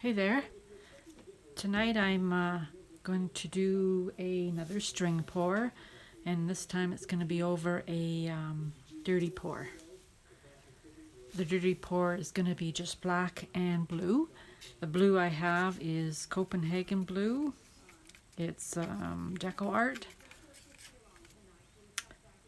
Hey there. Tonight I'm going to do another string pour, and this time it's going to be over a dirty pour. The dirty pour is going to be just black and blue. The blue I have is Copenhagen blue. It's Deco art.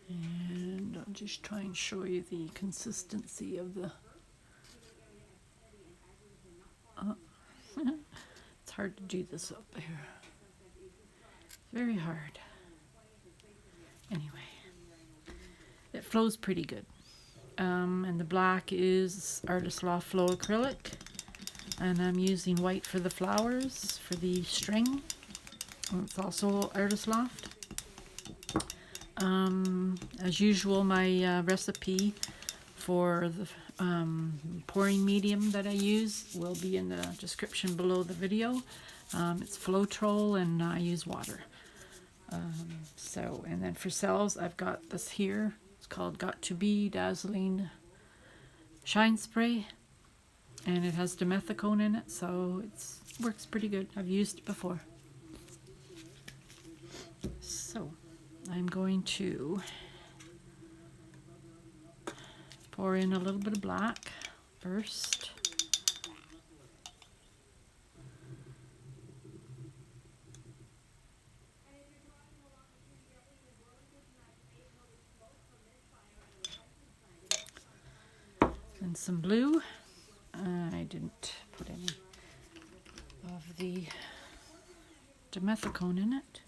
And I'll just try and show you the consistency of the... It's hard to do this up here. It's very hard. Anyway, it flows pretty good. And the black is Artist Loft Flow Acrylic. And I'm using white for the flowers, for the string. It's also Artist Loft. As usual, my recipe for the pouring medium that I use will be in the description below the video. It's Floetrol, and I use water. And then for cells, I've got this here. It's called Got to Be Dazzling Shine Spray, and it has dimethicone in it, so it works pretty good. I've used it before. So I'm going to pour in a little bit of black first. And some blue. I didn't put any of the dimethicone in it.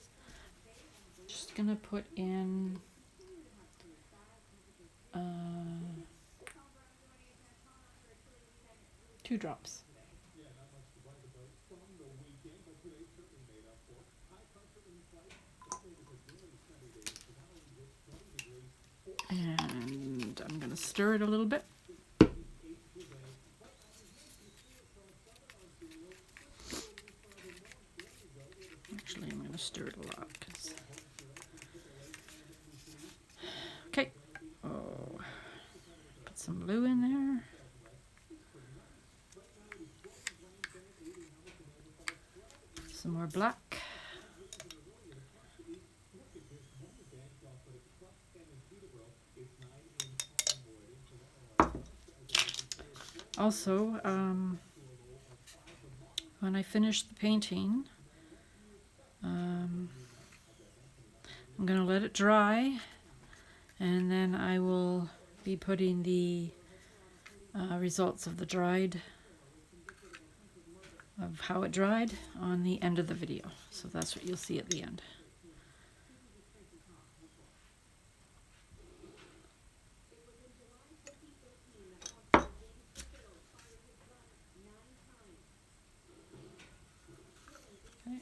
Just gonna put in 2 drops. And I'm gonna stir it a little bit. Actually, I'm going to stir it a lot. Okay. Oh, put some blue in there. Some more black. Also, when I finish the painting, I'm going to let it dry, and then I will be putting the results of how it dried on the end of the video. So that's what you'll see at the end. Okay.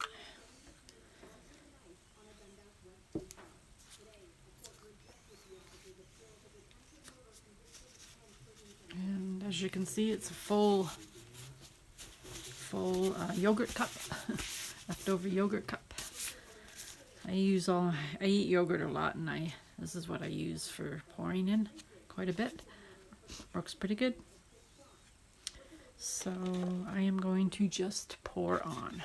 And as you can see, it's a full yogurt cup, leftover yogurt cup. I eat yogurt a lot, and this is what I use for pouring in quite a bit. Works pretty good. So I am going to just pour on.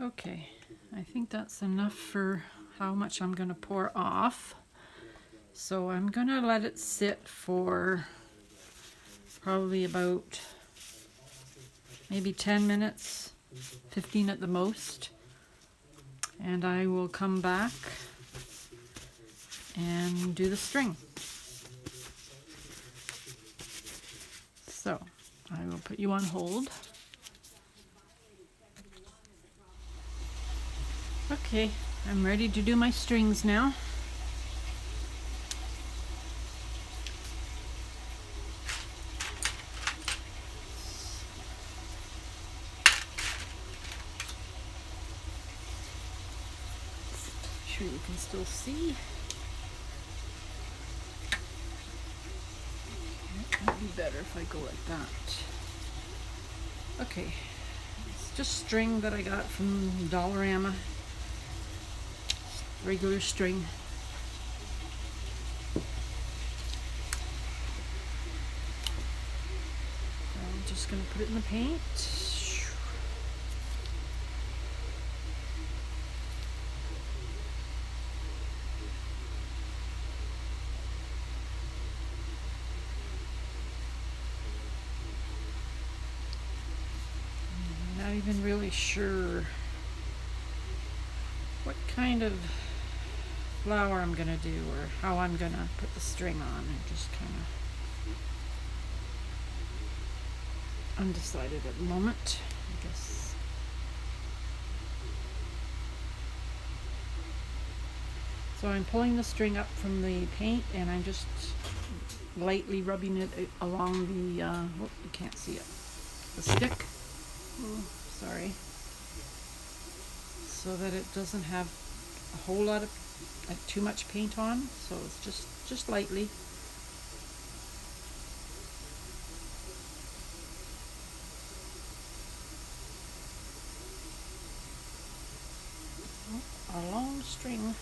Okay, I think that's enough for how much I'm going to pour off. So I'm going to let it sit for probably about maybe 10 minutes, 15 at the most. And I will come back and do the string. So I will put you on hold. Okay, I'm ready to do my strings now. Sure you can still see. It might be better if I go like that. Okay, it's just string that I got from Dollarama. Regular string. I'm just going to put it in the paint. I'm not even really sure what kind of flower I'm going to do or how I'm going to put the string on. I'm just kind of undecided at the moment, I guess. So I'm pulling the string up from the paint and I'm just lightly rubbing it along the, oh, you can't see it, the stick. Oh, sorry. So that it doesn't have a whole lot of, like, too much paint on. So it's just lightly. A long string.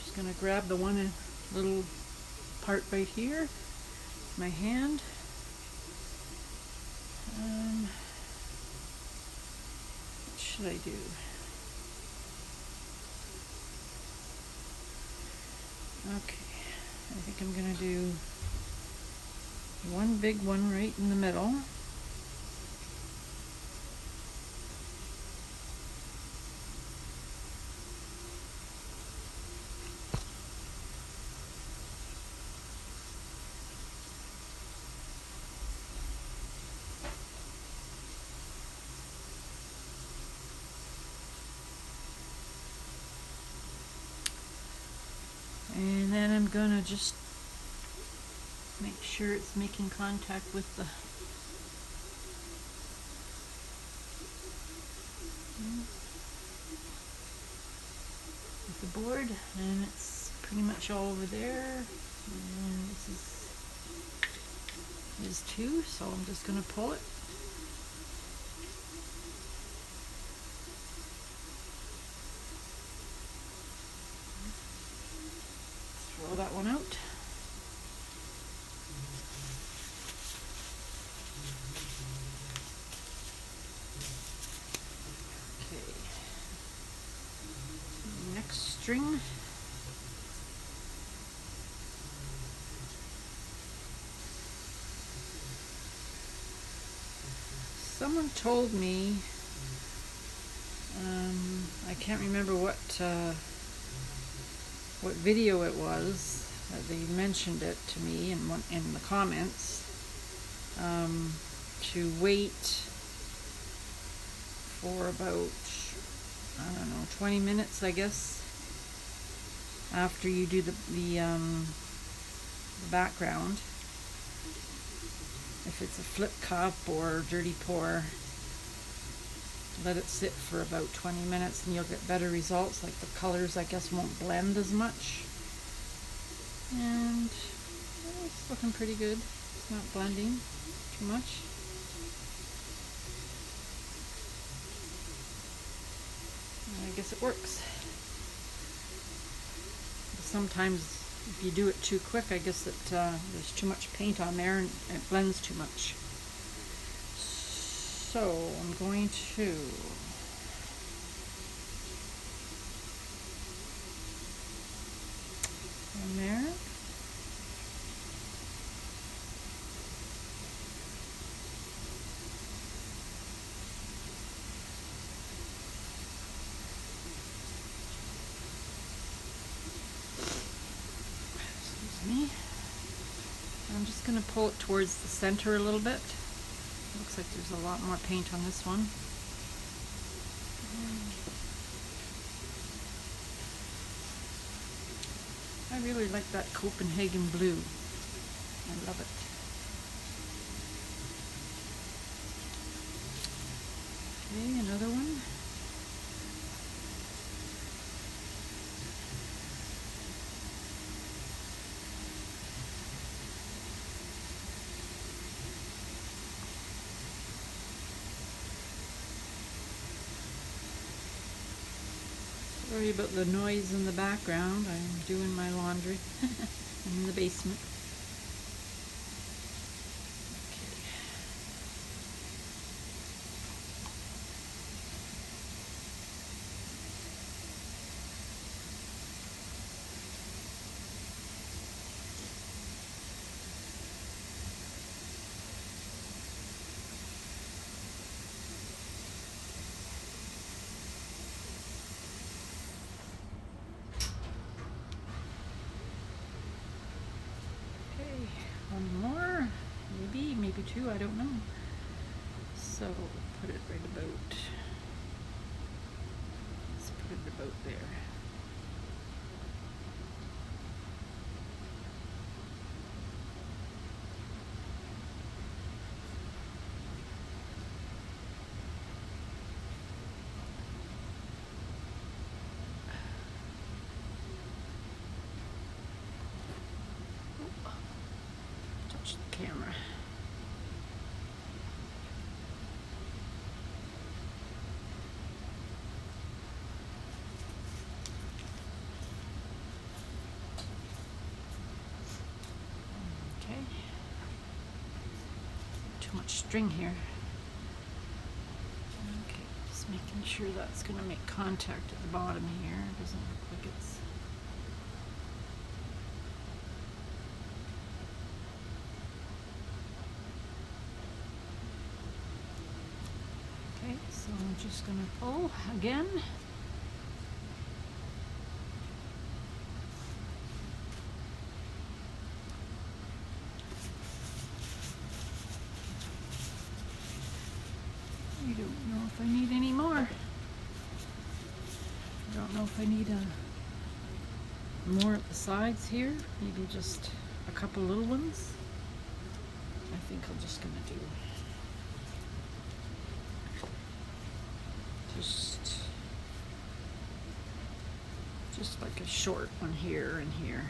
Just gonna grab the one little part right here with my hand. What should I do? Okay, I think I'm gonna do one big one right in the middle. And then I'm gonna just make sure it's making contact with the board, and it's pretty much all over there. And this is too, so I'm just gonna pull it. Throw that one out. Okay. Next string. Someone told me, I can't remember what video it was, they mentioned it to me in the comments, to wait for about, I don't know, 20 minutes, I guess, after you do the background. If it's a flip cup or dirty pour, let it sit for about 20 minutes and you'll get better results. Like the colors, I guess, won't blend as much. And it's looking pretty good. It's not blending too much. And I guess it works. Sometimes if you do it too quick, I guess that there's too much paint on there and it blends too much. So I'm going to going to pull it towards the center a little bit. Looks like there's a lot more paint on this one. I really like that Copenhagen blue. I love it. Okay, another one. Sorry about the noise in the background. I'm doing my laundry. I'm in the basement. One more, maybe two, I don't know. So put it right about, let's put it about there. The camera. Okay. Too much string here. Okay, just making sure that's going to make contact at the bottom here. It doesn't look like it's. So I'm just going to pull again. I don't know if I need any more. I don't know if I need more at the sides here. Maybe just a couple little ones. I think I'm just going to do just like a short one here and here.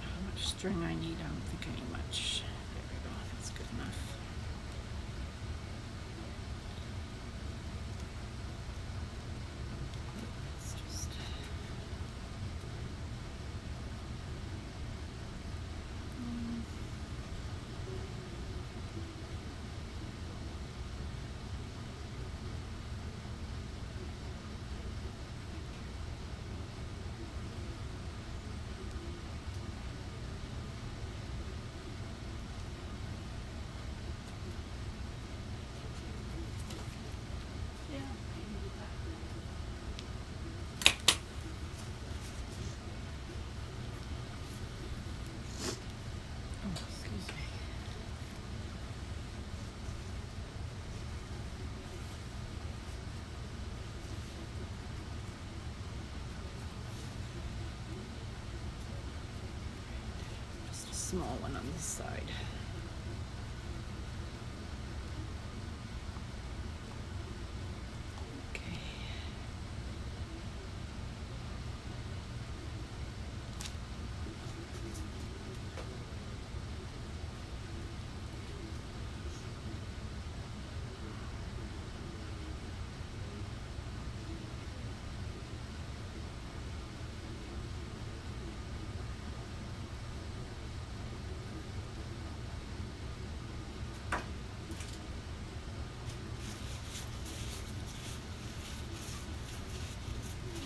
How much string I need? I don't think I need much. There we go. That's good enough. Small one on this side. Okay.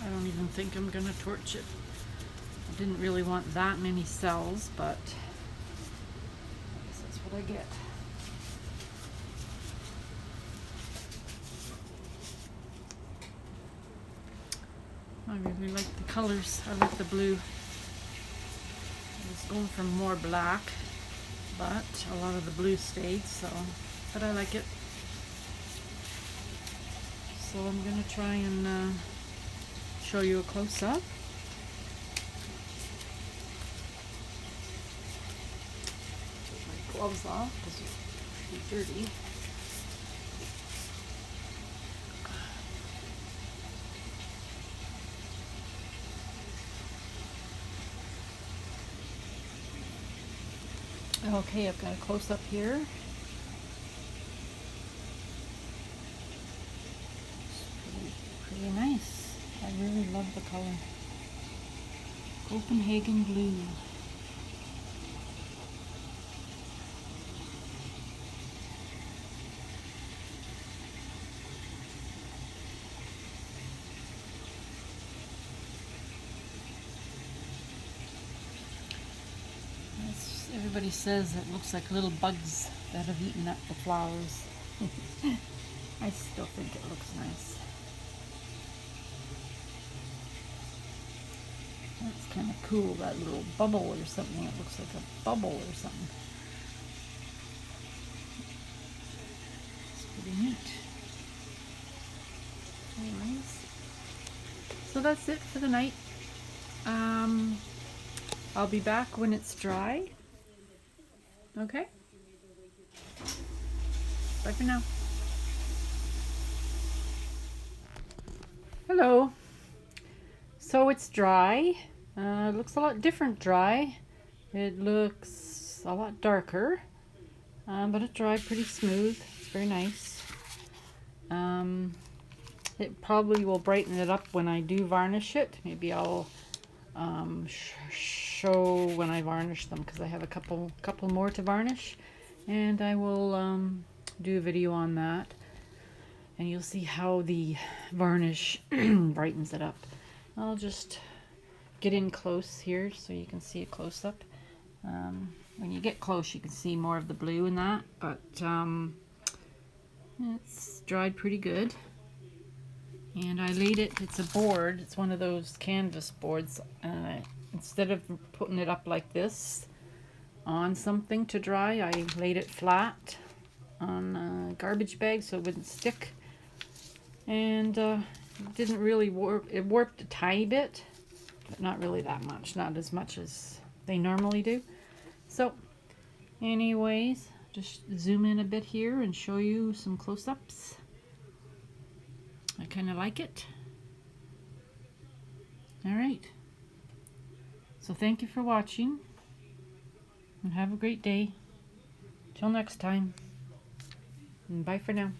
I don't even think I'm gonna torch it. Didn't really want that many cells, but I guess that's what I get. I really like the colors. I like the blue. I was going for more black, but a lot of the blue stayed, so, but I like it. So I'm going to try and show you a close-up. Take my gloves off because it's pretty dirty. Okay, I've got a close-up here. Pretty nice. I really love the color. Copenhagen blue. Everybody says it looks like little bugs that have eaten up the flowers. I still think it looks nice. That's kind of cool, that little bubble or something. It looks like a bubble or something. It's pretty neat. Anyways, so that's it for the night. I'll be back when it's dry. Okay? Bye for now. Hello. So it's dry. It looks a lot different dry. It looks a lot darker, but it dried pretty smooth. It's very nice. It probably will brighten it up when I do varnish it. Maybe I'll show when I varnish them, because I have a couple more to varnish, and I will do a video on that, and you'll see how the varnish brightens it up. I'll just get in close here so you can see a close-up. When you get close you can see more of the blue in that, but it's dried pretty good. And I laid it, it's a board, it's one of those canvas boards. Instead of putting it up like this on something to dry, I laid it flat on a garbage bag so it wouldn't stick. And it didn't really warp, it warped a tiny bit, but not really that much, not as much as they normally do. So anyways, just zoom in a bit here and show you some close-ups. I kind of like it. Alright, so thank you for watching, and have a great day. Till next time, and bye for now.